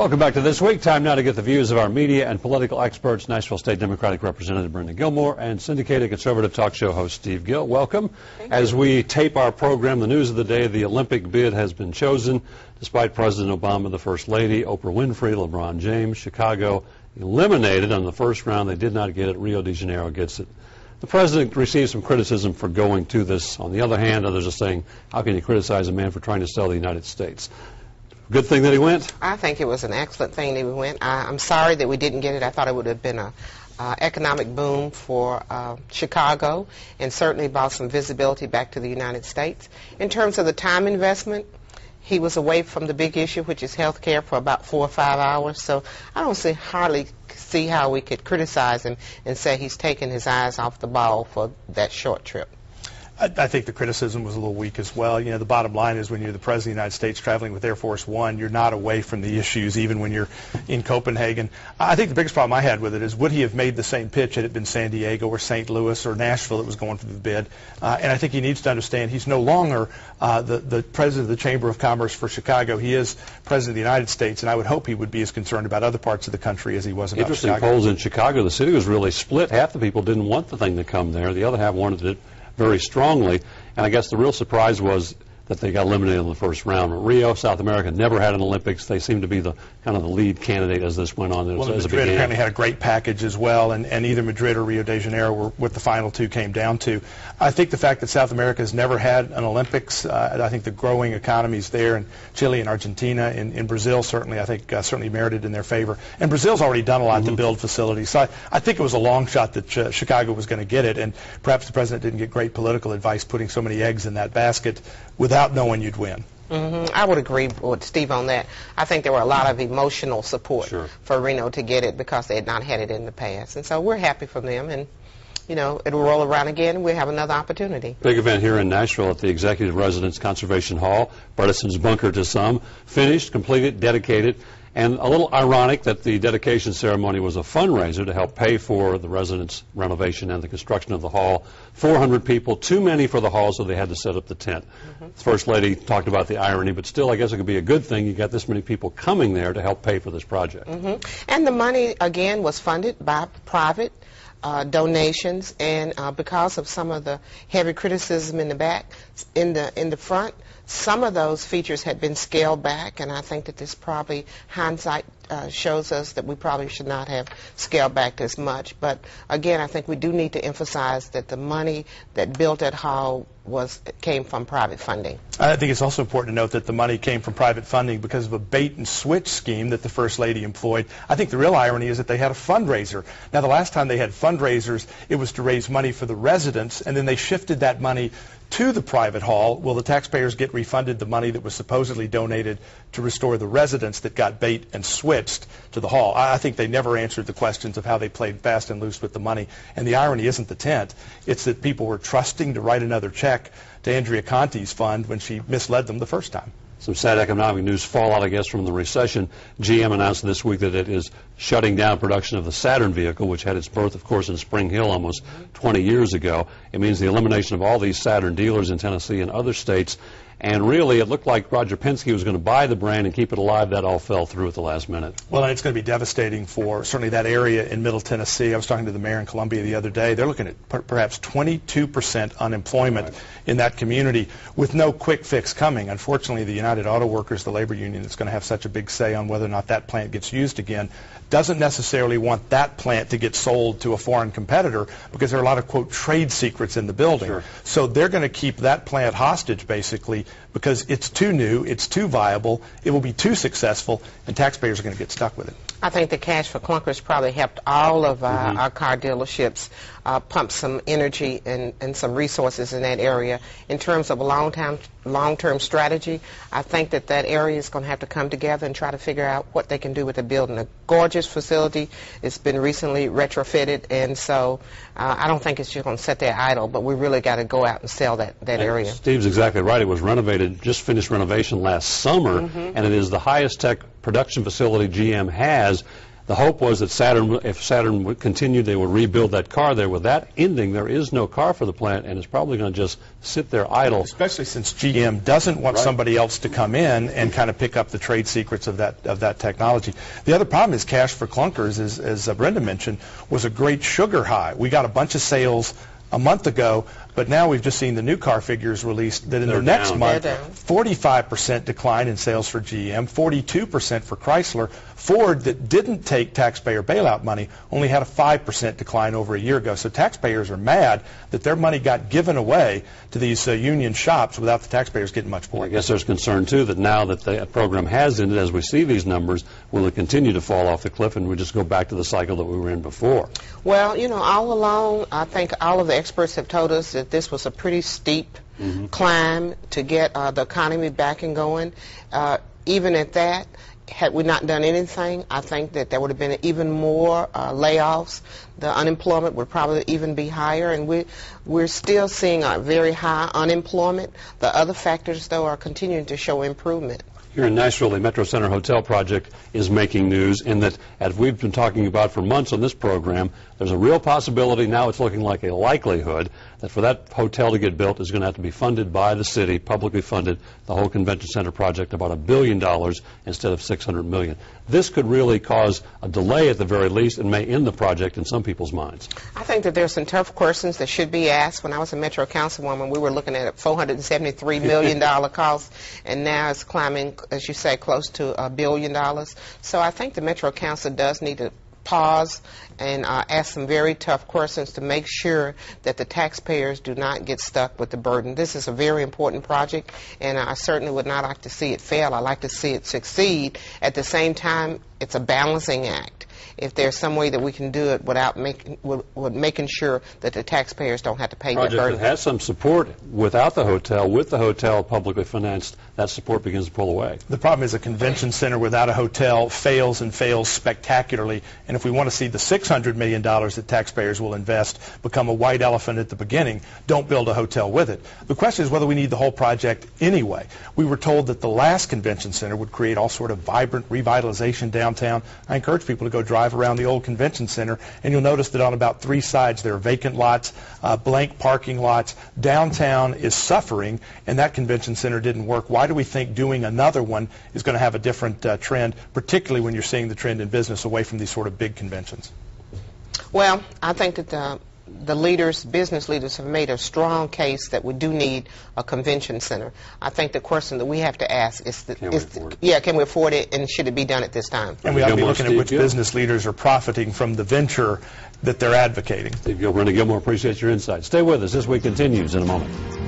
Welcome back to This Week. Time now to get the views of our media and political experts, Nashville State Democratic Representative Brenda Gilmore and syndicated conservative talk show host Steve Gill. Welcome. As we tape our program, the news of the day, the Olympic bid has been chosen. Despite President Obama, the First Lady, Oprah Winfrey, LeBron James, Chicago eliminated on the first round. They did not get it. Rio de Janeiro gets it. The president received some criticism for going to this. On the other hand, others are saying, how can you criticize a man for trying to sell the United States? Good thing that he went? I think it was an excellent thing that he went. I'm sorry that we didn't get it. I thought it would have been an economic boom for Chicago and certainly brought some visibility back to the United States. In terms of the time investment, he was away from the big issue, which is health care, for about 4 or 5 hours. So I don't hardly see how we could criticize him and say he's taken his eyes off the ball for that short trip. I think the criticism was a little weak as well. You know, the bottom line is when you're the President of the United States traveling with Air Force One, you're not away from the issues even when you're in Copenhagen. I think the biggest problem I had with it is, would he have made the same pitch had it been San Diego or St. Louis or Nashville that was going for the bid? And I think he needs to understand he's no longer the President of the Chamber of Commerce for Chicago. He is President of the United States, and I would hope he would be as concerned about other parts of the country as he was about Interesting Chicago. polls in Chicago. The city was really split. Half the people didn't want the thing to come there. The other half wanted it very strongly, and I guess the real surprise was that they got eliminated in the first round. Rio, South America, never had an Olympics. They seemed to be the kind of the lead candidate as this went on. Well, Madrid apparently had a great package as well, and either Madrid or Rio de Janeiro were what the final two came down to. I think the fact that South America has never had an Olympics, I think the growing economies there in Chile and Argentina, in Brazil certainly, I think certainly merited in their favor. And Brazil's already done a lot to build facilities. So I think it was a long shot that Chicago was going to get it, and perhaps the president didn't get great political advice putting so many eggs in that basket without knowing you'd win. I would agree with Steve on that. I think there were a lot of emotional support for Reno to get it because they had not had it in the past. And so we're happy for them, and you know, it'll roll around again and we'll have another opportunity. Big event here in Nashville at the Executive Residence Conservation Hall. Bredeson's bunker to some. Finished, completed, dedicated. And a little ironic that the dedication ceremony was a fundraiser to help pay for the residence renovation and the construction of the hall. 400 people, too many for the hall, so they had to set up the tent. The First Lady talked about the irony, but still I guess it could be a good thing you got this many people coming there to help pay for this project. And the money, again, was funded by private donations, and because of some of the heavy criticism in the back, in the front, some of those features had been scaled back, and I think that this probably, hindsight shows us that we probably should not have scaled back as much. But again, I think we do need to emphasize that the money that built that hall came from private funding. I think it's also important to note that the money came from private funding because of a bait and switch scheme that the First Lady employed. I think the real irony is that they had a fundraiser. Now, the last time they had fundraisers, it was to raise money for the residents, and then they shifted that money to the private hall. Will the taxpayers get refunded the money that was supposedly donated to restore the residents that got bait and switched to the hall? I think they never answered the questions of how they played fast and loose with the money. And the irony isn't the tent. It's that people were trusting to write another check to Andrea Conti's fund when she misled them the first time. Some sad economic news fallout, I guess, from the recession. GM announced this week that it is shutting down production of the Saturn vehicle, which had its birth, of course, in Spring Hill almost 20 years ago. It means the elimination of all these Saturn dealers in Tennessee and other states. And really, it looked like Roger Penske was going to buy the brand and keep it alive. That all fell through at the last minute. Well, and it's going to be devastating for certainly that area in Middle Tennessee. I was talking to the mayor in Columbia the other day. They're looking at perhaps 22% unemployment in that community with no quick fix coming. Unfortunately, the United Auto Workers, the labor union that's going to have such a big say on whether or not that plant gets used again, doesn't necessarily want that plant to get sold to a foreign competitor because there are a lot of, quote, trade secrets in the building. So they're going to keep that plant hostage, basically, because it's too new, it's too viable, it will be too successful, and taxpayers are going to get stuck with it. I think the cash for clunkers probably helped all of our car dealerships pump some energy and some resources in that area. In terms of a long-term strategy, I think that area is going to have to come together and try to figure out what they can do with the building. A gorgeous facility. It's been recently retrofitted, and so I don't think it's just going to sit there idle, but we really got to go out and sell that area. Steve's exactly right. It was renovated, just finished renovation last summer, and it is the highest tech production facility GM has. The hope was that if Saturn would continue, they would rebuild that car there. With that ending, there is no car for the plant, and it's probably going to just sit there idle. Especially since GM doesn't want somebody else to come in and kind of pick up the trade secrets of that technology. The other problem is cash for clunkers, as Brenda mentioned, was a great sugar high. We got a bunch of sales a month ago, but now we've just seen the new car figures released that in the next month, 45% decline in sales for GM, 42% for Chrysler. Ford, that didn't take taxpayer bailout money, only had a 5% decline over a year ago. So taxpayers are mad that their money got given away to these union shops without the taxpayers getting much more. I guess there's concern, too, that now that the program has ended, as we see these numbers, will it continue to fall off the cliff and we just go back to the cycle that we were in before? Well, you know, all along, I think all of the experts have told us that this was a pretty steep climb to get the economy back and going. Even at that, had we not done anything, I think that there would have been even more layoffs. The unemployment would probably even be higher, and we're still seeing a very high unemployment. The other factors, though, are continuing to show improvement. Here in Nashville, the Metro Center Hotel project is making news in that, as we've been talking about for months on this program, there's a real possibility, now it's looking like a likelihood, that for that hotel to get built is going to have to be funded by the city, publicly funded, the whole convention center project, about $1 billion instead of $600 million. This could really cause a delay at the very least and may end the project in some people's minds. I think that there's some tough questions that should be asked. When I was a Metro Councilwoman, we were looking at a $473 million cost, and now it's climbing, as you say, close to $1 billion. So I think the Metro Council does need to pause and ask some very tough questions to make sure that the taxpayers do not get stuck with the burden. This is a very important project, and I certainly would not like to see it fail. I like to see it succeed. At the same time, it's a balancing act. If there's some way that we can do it without making sure that the taxpayers don't have to pay the burden. Project that has some support without the hotel, with the hotel publicly financed, that support begins to pull away. The problem is a convention center without a hotel fails and fails spectacularly, and if we want to see the $600 million that taxpayers will invest become a white elephant at the beginning, don't build a hotel with it. The question is whether we need the whole project anyway. We were told that the last convention center would create all sort of vibrant revitalization downtown. I encourage people to go drive around the old convention center, and you'll notice that on about 3 sides there are vacant lots, blank parking lots. Downtown is suffering, and that convention center didn't work. Why do we think doing another one is going to have a different trend, particularly when you're seeing the trend in business away from these sort of big conventions? Well, I think that the leaders, business leaders, have made a strong case that we do need a convention center. I think the question that we have to ask is, can we afford it, and should it be done at this time? And we ought to be looking at which business leaders are profiting from the venture that they're advocating. Steve Gill, Brenda Gilmore, appreciate your insight. Stay with us. This week continues in a moment.